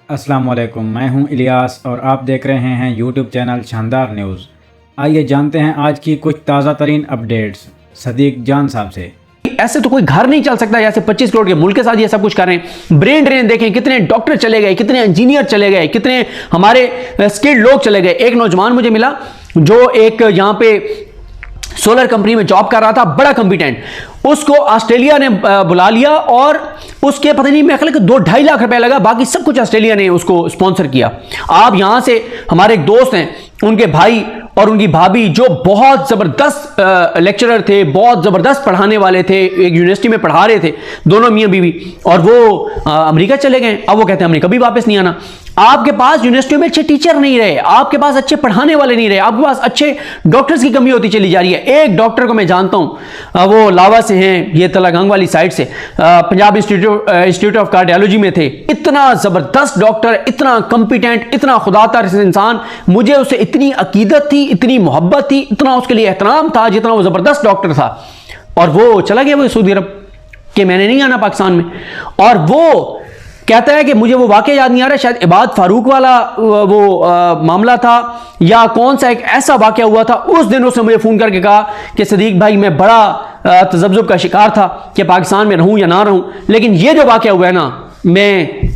अस्सलाम वालेकुम, मैं हूं इलियास और आप देख रहे हैं यूट्यूब चैनल शानदार न्यूज़। आइए जानते हैं आज की कुछ ताज़ा तरीन अपडेट्स सदीक जान साहब से। ऐसे तो कोई घर नहीं चल सकता जैसे 25 करोड़ के मुल्क के साथ ये सब कुछ कर रहे हैं। ब्रेन ड्रेन देखें, कितने डॉक्टर चले गए, कितने इंजीनियर चले गए, कितने हमारे स्किल्ड लोग चले गए। एक नौजवान मुझे मिला जो एक यहां पे सोलर कंपनी में जॉब कर रहा था, बड़ा कॉम्पिटेंट। उसको ऑस्ट्रेलिया ने बुला लिया और उसके पता नहीं मेरे ख्याल कि 2-2.5 लाख रुपए लगा, बाकी सब कुछ ऑस्ट्रेलिया ने उसको स्पॉन्सर किया। आप यहां से हमारे एक दोस्त हैं, उनके भाई और उनकी भाभी जो बहुत ज़बरदस्त लेक्चरर थे, बहुत ज़बरदस्त पढ़ाने वाले थे, एक यूनिवर्सिटी में पढ़ा रहे थे, दोनों मियाँ बीवी, और वो अमेरिका चले गए। अब वो कहते हैं हमने कभी वापस नहीं आना। आपके पास यूनिवर्सिटी में अच्छे टीचर नहीं रहे, आपके पास अच्छे पढ़ाने वाले नहीं रहे, आपके पास अच्छे डॉक्टर्स की कमी होती चली जा रही है। एक डॉक्टर को मैं जानता हूं, वो लावा से हैं, ये तलागंग वाली साइड से, पंजाब इंस्टीट्यूट ऑफ कार्डियोलॉजी में थे। इतना ज़बरदस्त डॉक्टर, इतना कॉम्पिटेंट, इतना खुदातार इंसान। मुझे उससे इतनी अकीदत थी, इतनी मोहब्बत थी, इतना उसके लिए एहतराम था, जितना वो ज़बरदस्त डॉक्टर था। और वो चला गया वो सऊदी अरब कि मैंने नहीं आना पाकिस्तान में। और वो कहता है कि मुझे वो वाकया याद नहीं आ रहा, शायद इबाद फारूक वाला वो मामला था या कौन सा एक ऐसा वाकया हुआ था। उस दिन उसने मुझे फ़ोन करके कहा कि सदीक भाई मैं बड़ा तज़ब्ज़ुब का शिकार था कि पाकिस्तान में रहूं या ना रहूं, लेकिन ये जो वाकया हुआ है ना, मैं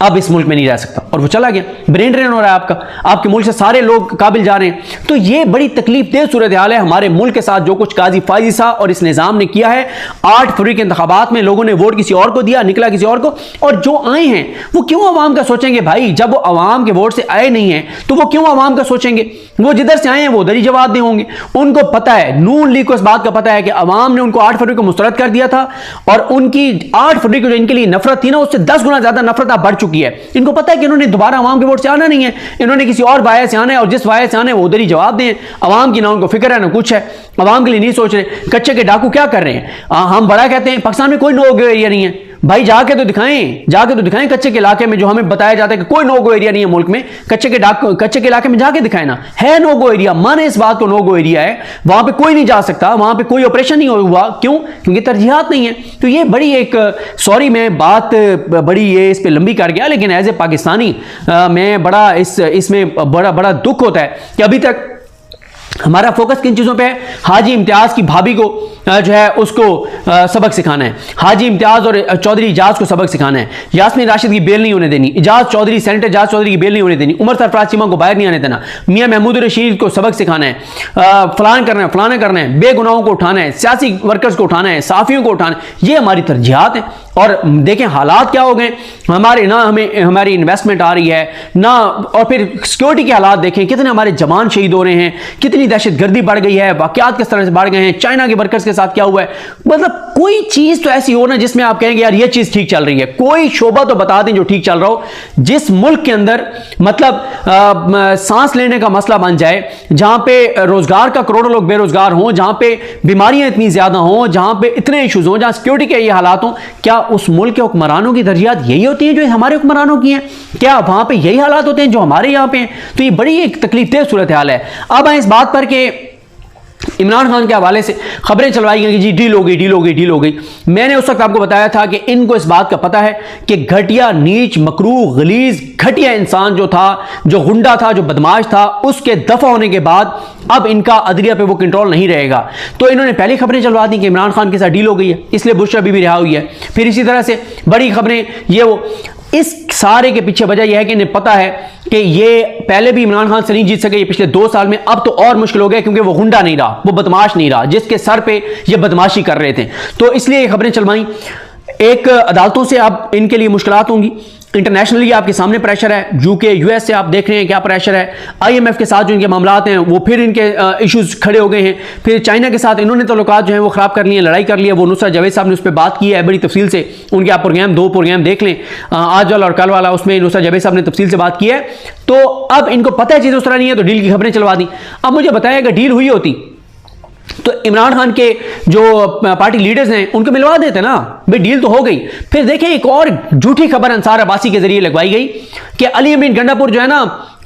अब इस मुल्क में नहीं रह सकता। और वो चला गया। ब्रेन ड्रेन हो रहा है आपका, आपके मुल्क से सारे लोग काबिल जा रहे हैं। तो ये बड़ी तकलीफ देह सूरत हाल है हमारे मुल्क के साथ, जो कुछ काजी फायजी साहब और इस निज़ाम ने किया है। 8 फरवरी के इंतखाबात में लोगों ने वोट किसी और को दिया, निकला किसी और को। और जो आए हैं वो क्यों अवाम का सोचेंगे भाई? जब वो अवाम के वोट से आए नहीं हैं तो वो क्यों अवाम का सोचेंगे? वो जिधर से आए हैं वो उधर ही जवाब दे होंगे। उनको पता है, नून लीग को इस बात का पता है कि अवाम ने उनको 8 फरवरी को मुस्तरद कर दिया था, और उनकी 8 फरवरी को जो इनके लिए नफरत थी ना, उससे 10 गुना ज्यादा नफरत अब बढ़ चुकी है। इनको पता है कि इन्होंने दोबारा अवाम के वोट से आना नहीं है, इन्होंने किसी और वाया से आना है, और जिस वाया से आना है वो उधर ही जवाब दें। अवाम की ना उनको फिक्र है ना कुछ है, अवाम के लिए नहीं सोच रहे। कच्चे के डाकू क्या कर रहे हैं? हम बड़ा कहते हैं पाकिस्तान में कोई नो गो एरिया नहीं है। भाई जाके तो दिखाएं कच्चे के इलाके में, जो हमें बताया जाता है कि कोई नो गो एरिया नहीं है मुल्क में। कच्चे के इलाके में जाके दिखाए ना, है नो गो एरिया, माने इस बात को नो गो एरिया है, वहां पे कोई नहीं जा सकता, वहां पे कोई ऑपरेशन नहीं हुआ। क्यों? क्योंकि तरजीहात नहीं है। तो ये बड़ी एक सॉरी मैं बात बड़ी ये इस पे लंबी कर गया, लेकिन एज ए पाकिस्तानी मैं बड़ा इसमें बड़ा दुख होता है कि अभी तक हमारा फोकस किन चीज़ों पे है। हाजी इम्तियाज़ की भाभी को जो है उसको सबक सिखाना है, हाजी इम्तियाज़ और चौधरी इजाज़ को सबक सिखाना है, यास्मीन राशिद की बेल नहीं होने देनी, इजाज़ चौधरी सेनेटर इजाज़ चौधरी की बेल नहीं होने देनी, उमर सरफराज चीमा को बाहर नहीं आने देना, मियाँ महमूद रशीद को सबक सिखाना है, फलाना करना है, बेगुनाहों को उठाना है, सियासी वर्कर्स को उठाना है, साफियों को उठाना है। ये हमारी तरजीहात है। और देखें हालात क्या हो गए हमारे, ना हमारी इन्वेस्टमेंट आ रही है ना, और फिर सिक्योरिटी के हालात देखें, कितने हमारे जवान शहीद हो रहे हैं, कितनी दहशतगर्दी बढ़ गई है, वाकयात किस तरह से बढ़ गए हैं, चाइना के वर्कर्स के साथ क्या हुआ है। मतलब कोई चीज तो ऐसी हो ना जिसमें आप कहेंगे यार ये चीज ठीक चल रही है। कोई शोबा तो बता दें जो ठीक चल रहा हो, जिस मुल्क के अंदर मतलब सांस लेने का मसला बन जाए, जहां पे रोजगार का करोड़ों लोग बेरोजगार हों, जहां पे बीमारियां इतनी ज्यादा हों, जहां पे इतने इश्यूज हों, जहां सिक्योरिटी के ये हालात हों। क्या उस मुल्क के हुक्मरानों की तरजीहात यही होती है जो हमारे हुक्मरानों की हैं? क्या वहां पे यही हालात होते हैं जो हमारे यहां पे हैं? तो ये बड़ी एक तकलीफदेह सूरत हाल है। अब आए इस बात पर कि इमरान खान के हवाले से खबरें चलवाई गई कि जी डील हो गई। मैंने उस वक्त आपको बताया था कि इनको इस बात का पता है कि घटिया, नीच, मकरूह, गलीज, घटिया इंसान जो था, जो गुंडा था, जो बदमाश था, उसके दफा होने के बाद अब इनका अदलिया पे वो कंट्रोल नहीं रहेगा। तो इन्होंने पहले खबरें चलवा दी कि इमरान खान के साथ डील हो गई है, इसलिए बुशरा बीबी रिहा हुई है। फिर इसी तरह से बड़ी खबरें ये वो। इस सारे के पीछे वजह यह है कि इन्हें पता है कि ये पहले भी इमरान खान से नहीं जीत सके ये पिछले 2 साल में, अब तो और मुश्किल हो गया क्योंकि वो गुंडा नहीं रहा, वो बदमाश नहीं रहा जिसके सर पे ये बदमाशी कर रहे थे। तो इसलिए ये खबरें चलवाई। एक अदालतों से अब इनके लिए मुश्किलात होंगी, इंटरनेशनली आपके सामने प्रेशर है, यूके यूएस से आप देख रहे हैं क्या प्रेशर है, आईएमएफ के साथ जो इनके मामलात हैं वो फिर इनके इश्यूज खड़े हो गए हैं, फिर चाइना के साथ इन्होंने तल्लुकात जो है वो ख़राब कर लिए, लड़ाई कर ली है। वो नुसरत जावेद साहब ने उस पर बात की है बड़ी तफसील से, उनके आप प्रोग्राम 2 प्रोग्राम देख लें, आज वाला और कल वाला, उसमें नुसरत जावेद साहब ने तफसील से बात की है। तो अब इनको पता है चीज़ें उस तरह नहीं है, तो डील की खबरें चलवा दी। अब मुझे बताया कि डील हुई होती तो इमरान खान के जो पार्टी लीडर्स हैं उनको मिलवा देते ना, भाई डील तो हो गई। फिर देखें एक और झूठी खबर अंसार अब्बासी के जरिए लगवाई गई कि अली अमीन गंडापुर जो है ना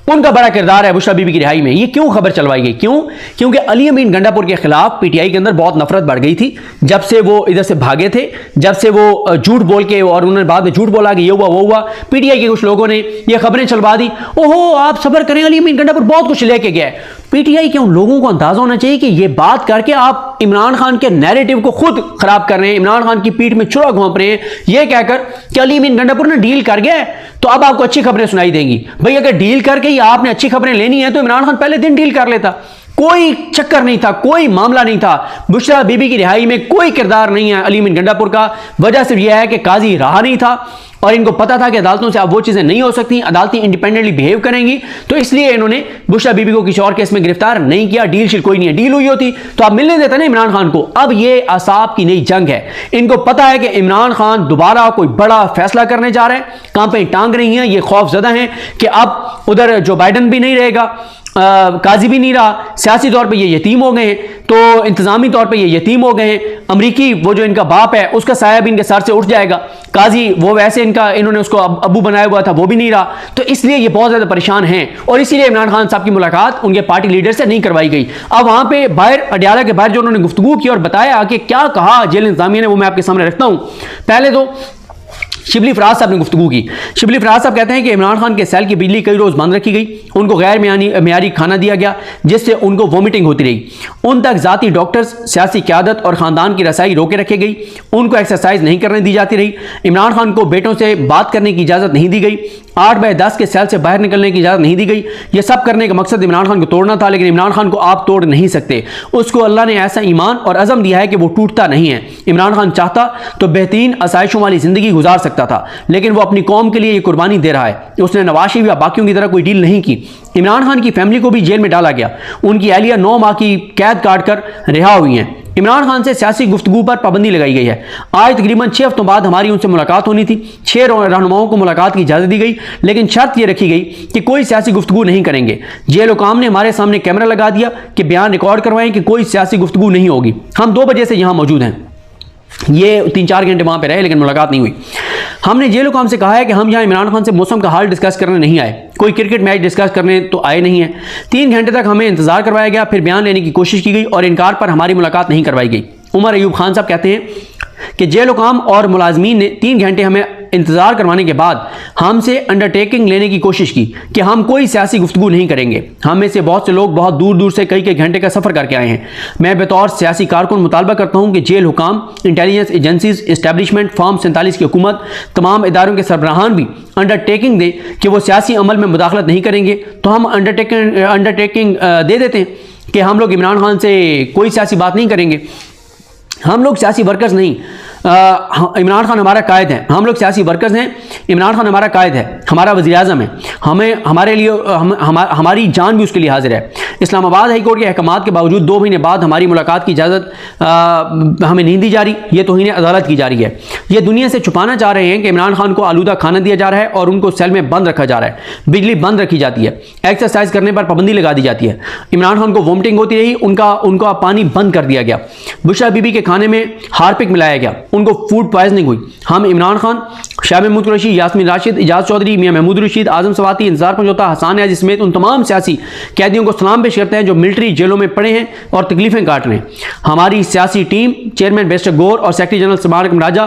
उनका बड़ा किरदार है बुशरा बीबी की रिहाई में। ये क्यों खबर चलवाई गई? क्यों? क्योंकि अली अमीन गंडापुर के खिलाफ पीटीआई के अंदर बहुत नफरत बढ़ गई थी जब से वो इधर से भागे थे, जब से वो झूठ बोल के, और उन्होंने बाद में झूठ बोला कि ये हुआ वो हुआ। पीटीआई के कुछ लोगों ने ये खबरें चलवा दी, ओहो आप सब्र करें, अली अमीन गंडापुर बहुत कुछ लेके गया है। पीटीआई के उन लोगों को अंदाजा होना चाहिए कि ये बात करके आप इमरान खान के नैरेटिव को खुद खराब कर रहे हैं, इमरान खान की पीठ में छुरा घोंप रहे हैं, ये कहकर कि अली अमीन गंडापुर ने डील कर गया है तो अब आपको अच्छी खबरें सुनाई देंगी। भाई अगर डील करके ही आपने अच्छी खबरें लेनी है तो इमरान खान पहले दिन डील कर लेता। कोई चक्कर नहीं था, कोई मामला नहीं था। बुशरा बीबी की रिहाई में कोई किरदार नहीं है अली अमीन गंडापुर का। वजह सिर्फ यह है कि काजी रहा नहीं था और इनको पता था कि अदालतों से अब वो चीजें नहीं हो सकती, अदालतें इंडिपेंडेंटली बिहेव करेंगी, तो इसलिए इन्होंने बुशरा बीबी को किसी और केस में गिरफ्तार नहीं किया। डील शील कोई नहीं है, डील हुई होती तो आप मिलने देते ना इमरान खान को। अब ये असाब की नई जंग है। इनको पता है कि इमरान खान दोबारा कोई बड़ा फैसला करने जा रहे हैं, कांपे टांग रही हैं, ये खौफजदा हैं कि अब उधर जो बाइडन भी नहीं रहेगा, काजी भी नहीं रहा, सियासी तौर पे ये यतीम हो गए हैं, तो इंतजामी तौर पे ये यतीम हो गए हैं। अमरीकी वो जो इनका बाप है उसका साया भी इनके सर से उठ जाएगा। काजी वो वैसे इन्होंने उसको अबू बनाया हुआ था, वो भी नहीं रहा, तो इसलिए ये बहुत ज्यादा परेशान हैं और इसीलिए इमरान खान साहब की मुलाकात उनके पार्टी लीडर से नहीं करवाई गई। अब वहां पे बाहर अडयाला के बाहर जो उन्होंने गुफ्तगू की और बताया कि क्या कहा जेल इंतजामिया ने, वो मैं आपके सामने रखता हूं। पहले तो शिबली फराज साहब ने गुफ्तगू की। शिबली फराज साहब कहते हैं कि इमरान खान के सेल की बिजली कई रोज बंद रखी गई, उनको गैर मियारी खाना दिया गया जिससे उनको वोमिटिंग होती रही, उन तक जाती डॉक्टर्स, सियासी क़यादत और ख़ानदान की रसाई रोके रखी गई, उनको एक्सरसाइज नहीं करने दी जाती रही, इमरान खान को बेटों से बात करने की इजाज़त नहीं दी गई, 8/10 के सेल से बाहर निकलने की इजाज़त नहीं दी गई। यह सब करने का मकसद इमरान खान को तोड़ना था, लेकिन इमरान खान को आप तोड़ नहीं सकते। उसको अल्लाह ने ऐसा ईमान और अज़म दिया है कि वो टूटता नहीं है। इमरान खान चाहता तो बेहतरीन आसाइशों वाली ज़िंदगी गुजार सकता था, लेकिन वो अपनी कौम के लिए ये कुर्बानी दे रहा है। उसने नवाज शरीफ या बाकियों की तरह कोई डील नहीं की। इमरान खान की फैमिली को भी जेल में डाला गया, उनकी अहलिया 9 माह की कैद काट कर रिहा हुई हैं। इमरान खान से सियासी गुफ्तगू पर पाबंदी लगाई गई है। आज तकरीबन 6 हफ्तों बाद हमारी उनसे मुलाकात होनी थी। 6 रहनुमाओं को मुलाकात की इजाज़त दी गई, लेकिन शर्त यह रखी गई कि कोई सियासी गुफ्तगू नहीं करेंगे। जेल हुकाम ने हमारे सामने कैमरा लगा दिया कि बयान रिकॉर्ड करवाएं कि कोई सियासी गुफ्तगू नहीं होगी। हम 2 बजे से यहाँ मौजूद हैं। ये 3-4 घंटे वहाँ पे रहे, लेकिन मुलाकात नहीं हुई। हमने जेल हुकाम से कहा है कि हम यहाँ इमरान खान से मौसम का हाल डिस्कस करने नहीं आए, कोई क्रिकेट मैच डिस्कस करने तो आए नहीं है। 3 घंटे तक हमें इंतजार करवाया गया, फिर बयान लेने की कोशिश की गई और इनकार पर हमारी मुलाकात नहीं करवाई गई। उमर अयूब खान साहब कहते हैं कि जेल हुकाम और मुलाजमीन ने 3 घंटे हमें इंतजार करवाने के बाद हमसे अंडरटेकिंग लेने की कोशिश की कि हम कोई सियासी गुफ्तगू नहीं करेंगे। हम में से बहुत से लोग बहुत दूर दूर से कई घंटे का सफ़र करके आए हैं। मैं बतौर सियासी कारकुन मुतालबा करता हूँ कि जेल हुकाम, इंटेलिजेंस एजेंसीज, इस्टेब्लिशमेंट, फॉर्म 47 की हुकूमत, तमाम इदारों के सरबराहान भी अंडरटेकिंग दें कि वो सियासी अमल में मुदाखलत नहीं करेंगे। तो हम अंडरटेकिंग दे देते हैं कि हम लोग इमरान खान से कोई सियासी बात नहीं करेंगे। हम लोग सियासी वर्कर्स नहीं, इमरान खान हमारा कायद है। हम लोग सियासी वर्कर्स हैं, इमरान खान हमारा कायद है, हमारा वज़ीर आज़म है। हमारे लिए हमारी जान भी उसके लिए हाजिर है। इस्लामाबाद हाई कोर्ट के अहकामात के बावजूद 2 महीने बाद हमारी मुलाकात की इजाज़त हमें नहीं दी जा रही। ये तौहीन अदालत की जा रही है। ये दुनिया से छुपाना चाह रहे हैं कि इमरान खान को आलूदा खाना दिया जा रहा है और उनको सेल में बंद रखा जा रहा है, बिजली बंद रखी जाती है, एक्सरसाइज करने पर पाबंदी लगा दी जाती है। इमरान खान को वोमिटिंग होती रही, उनका पानी बंद कर दिया गया। बुशरा बीबी के खाने में हार्पिक मिलाया गया, उनको फूड पॉइजनिंग हुई। हम इमरान खान, शाह महमूद कुरैशी, यास्मीन राशिद, इजाज चौधरी, मियां महमूद रशीद, आजम सवाती, इंतजार पंजोता, हसान याजी समेत उन तमाम सियासी कैदियों को सलाम पेश करते हैं जो मिलिट्री जेलों में पड़े हैं और तकलीफें काट रहे हैं। हमारी सियासी टीम, चेयरमैन बैरिस्टर गौर और सेक्रेटरी जनरल सबार राजा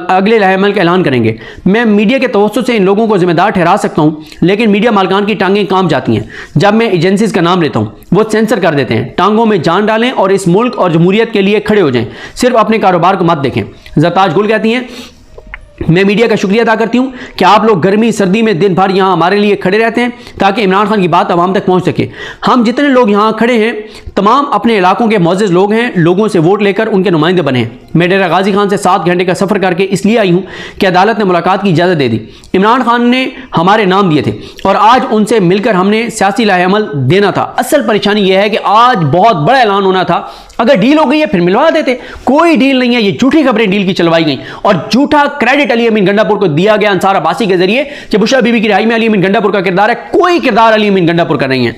अगले लाहेमल का ऐलान करेंगे। मैं मीडिया के तवज्जुह से इन लोगों को जिम्मेदार ठहरा सकता हूँ, लेकिन मीडिया मालकान की टांगें काम जाती हैं। जब मैं एजेंसीज का नाम लेता हूँ वो सेंसर कर देते हैं। टांगों में जान डालें और इस मुल्क और जमहूरियत के लिए खड़े हो जाएं, सिर्फ अपने कारोबार को मत देखें। ज़रताज गुल कहती हैं, मैं मीडिया का शुक्रिया अदा करती हूं कि आप लोग गर्मी सर्दी में दिन भर यहां हमारे लिए खड़े रहते हैं ताकि इमरान खान की बात आवाम तक पहुंच सके। हम जितने लोग यहां खड़े हैं तमाम अपने इलाकों के मुअज़्ज़िज़ लोग हैं, लोगों से वोट लेकर उनके नुमाइंदे बने हैं। मैं डेरा गाजी खान से 7 घंटे का सफ़र करके इसलिए आई हूं कि अदालत ने मुलाकात की इजाज़त दे दी। इमरान खान ने हमारे नाम दिए थे और आज उनसे मिलकर हमने सियासी लाहेअमल देना था। असल परेशानी यह है कि आज बहुत बड़ा ऐलान होना था। अगर डील हो गई है फिर मिलवा देते, कोई डील नहीं है। ये झूठी खबरें डील की चलवाई गई और झूठा क्रेडिट अली अमीन गंडापुर को दिया गया अंसार अब्बासी के जरिए कि बुशरा बीबी की रिहाई में अली अमीन गंडापुर का किरदार है। कोई किरदार अली अमीन गंडापुर का नहीं है।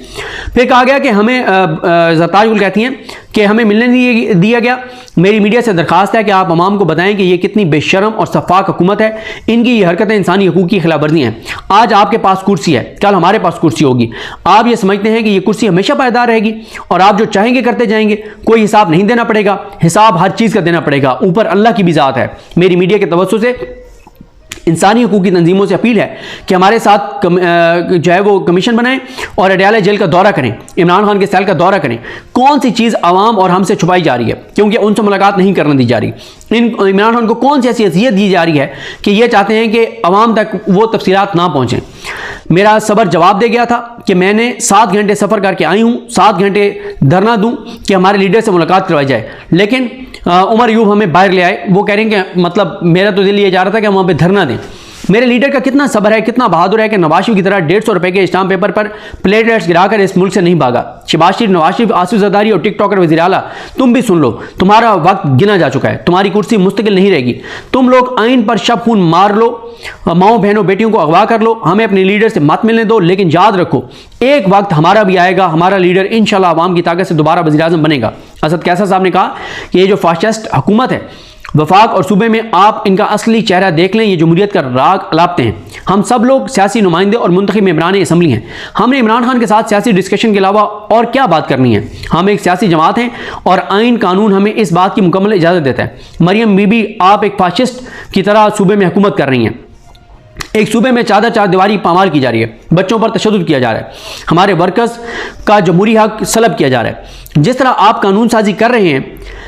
फिर कहा गया कि हमें ज़रताज गुल कहती हैं कि हमें मिलने नहीं दिया गया। मेरी मीडिया से दरखास्त है कि आप अवाम को बताएं कि ये कितनी बेशरम और सफाक हुकूमत है, इनकी ये हरकतें इंसानी हकूक़ की खिलाफवर्जी हैं। आज आपके पास कुर्सी है, कल हमारे पास कुर्सी होगी। आप ये समझते हैं कि ये कुर्सी हमेशा पायदार रहेगी और आप जो चाहेंगे करते जाएंगे, कोई हिसाब नहीं देना पड़ेगा। हिसाब हर चीज़ का देना पड़ेगा, ऊपर अल्लाह की भी ज़ात है। मेरी मीडिया के तवज्जुह से इंसानी हकूक़ की तंजीमों से अपील है कि हमारे साथ जो है वो कमीशन बनाएं और अडयाला जेल का दौरा करें, इमरान खान के सेल का दौरा करें। कौन सी चीज़ आवाम और हमसे छुपाई जा रही है, क्योंकि उनसे मुलाकात नहीं करने दी जा रही। इमरान खान को कौन सी ऐसी अज़ियत दी जा रही है कि ये चाहते हैं कि आवाम तक वो तफसीलात ना पहुँचें। मेरा सब्र जवाब दे गया था कि मैंने 7 घंटे सफ़र करके आई हूँ, 7 घंटे धरना दूँ कि हमारे लीडर से मुलाकात करवाई जाए, लेकिन उमर यूब हमें बाहर ले आए। वो कह रहे हैं कि मतलब मेरा तो दिल ये जा रहा था कि हम वहाँ पे धरना दें। मेरे लीडर का कितना सब्र है, कितना बहादुर है कि नवाज शरीफ की तरह 150 रुपए के स्टाम्प पेपर पर प्लेटलेट्स गिराकर इस मुल्क से नहीं भागा। शहबाज शरीफ, नवाज शरीफ, आसिफ जरदारी और टिकटॉकर वज़ीर आला, तुम भी सुन लो, तुम्हारा वक्त गिना जा चुका है, तुम्हारी कुर्सी मुस्तकिल नहीं रहेगी। तुम लोग आइन पर शब खून मार लो, माओ बहनों बेटियों को अगवा कर लो, हमें अपने लीडर से मत मिलने दो, लेकिन याद रखो एक वक्त हमारा भी आएगा, हमारा लीडर इंशाल्लाह अवाम की ताकत से दोबारा वज़ीर आज़म बनेगा। असद कैसर साहब ने कहा कि ये जो फाशिस्ट हुकूमत है वफाक और सूबे में, आप इनका असली चेहरा देख लें, ये जमहूरियत का राग अलापते हैं। हम सब लोग सियासी नुमाइंदे और मुंतखब मेंबरान असम्बली हैं। हमने इमरान खान के साथ सियासी डिस्कशन के अलावा और क्या बात करनी है। हम एक सियासी जमात हैं और आइन कानून हमें इस बात की मुकम्मल इजाज़त देता है। मरियम बीबी, आप एक फाशिस्ट की तरह सूबे में हुकूमत कर रही हैं। एक सूबे में चादर दीवारी पामाल की जा रही है, बच्चों पर तशद्दुद किया जा रहा है, हमारे वर्कर्स का जमहूरी हक सलब किया जा रहा है। जिस तरह आप कानून साजी कर रहे हैं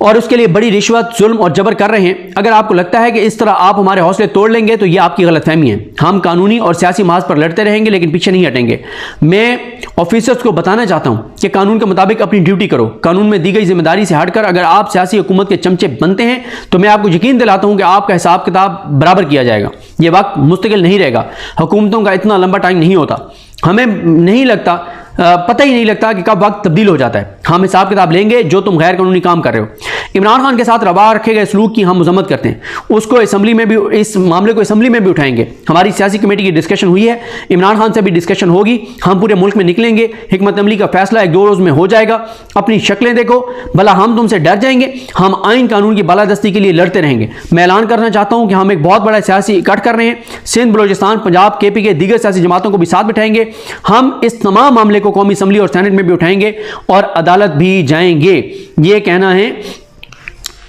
और उसके लिए बड़ी रिश्वत, जुल्म और जबर कर रहे हैं, अगर आपको लगता है कि इस तरह आप हमारे हौसले तोड़ लेंगे तो ये आपकी गलतफहमी है। हम कानूनी और सियासी महाज पर लड़ते रहेंगे, लेकिन पीछे नहीं हटेंगे। मैं ऑफिसर्स को बताना चाहता हूं कि कानून के मुताबिक अपनी ड्यूटी करो। कानून में दी गई जिम्मेदारी से हटकर अगर आप सियासी हुकूमत के चमचे बनते हैं तो मैं आपको यकीन दिलाता हूं कि आपका हिसाब किताब बराबर किया जाएगा। ये वक्त मुस्तकिल नहीं रहेगा। हुकूमतों का इतना लंबा टाइम नहीं होता। हमें नहीं लगता, पता ही नहीं लगता कि कब वक्त तब्दील हो जाता है। हम हिसाब किताब लेंगे जो तुम गैर कानूनी काम कर रहे हो। इमरान खान के साथ रवा रखे गए सलूक की हम मजम्मत करते हैं। उसको असम्बली में भी, इस मामले को असम्बली में भी उठाएंगे। हमारी सियासी कमेटी की डिस्कशन हुई है, इमरान खान से भी डिस्कशन होगी। हम पूरे मुल्क में निकलेंगे, हिकमत अमली का फैसला 1-2 रोज में हो जाएगा। अपनी शक्लें देखो, भला हम तुमसे डर जाएंगे? हम आइन कानून की बालादस्ती के लिए लड़ते रहेंगे। मैं ऐलान करना चाहता हूं कि हम एक बहुत बड़ा सियासी इकट्ठ कर रहे हैं। सिंध, बलोचिस्तान, पंजाब, KP के दीगर सियासी जमातों को भी साथ बिठाएंगे। हम इस तमाम मामले को कौमी असम्बली और सेनेट में भी उठाएंगे और अदालत भी जाएंगे। ये कहना है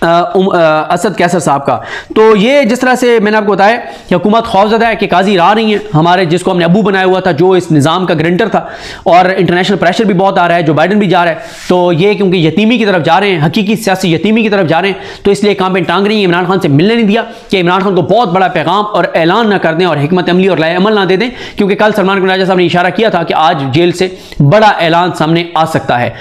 असद कैसर साहब का। तो ये जिस तरह से मैंने आपको बताया कि हुकूमत खौफजदा है कि काजी आ रही है हमारे, जिसको हमने अबू बनाया हुआ था, जो इस निज़ाम का ग्रंटर था, और इंटरनेशनल प्रेशर भी बहुत आ रहा है, जो बाइडन भी जा रहा है। तो ये क्योंकि यतीमी की तरफ जा रहे हैं, हकीकी सियासी यतीमी की तरफ जा रहे हैं, तो इसलिए कांपें टांग रही है। इमरान खान से मिलने नहीं दिया कि इमरान खान को बहुत बड़ा पैगाम और ऐलान ना कर दें और हिकमत अमली और लाए अमल ना दे दें, क्योंकि कल सलमान राजा साहब ने इशारा किया था कि आज जेल से बड़ा ऐलान सामने आ सकता है।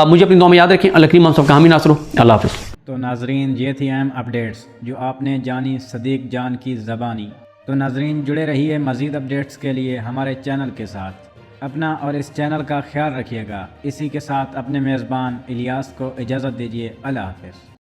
मुझे अपनी दुआ में याद रखें। अल्लाह करीम हम सब का हामी नासर हो। अल्लाह हाफ़िज़। तो नाजरीन, ये थी अहम अपडेट्स जो आपने जानी सदीक जान की ज़बानी। तो नाजरीन, जुड़े रहिए मज़ीद अपडेट्स के लिए हमारे चैनल के साथ। अपना और इस चैनल का ख्याल रखिएगा। इसी के साथ अपने मेज़बान इलियास को इजाज़त दीजिए। अल्लाह हाफ़िज़।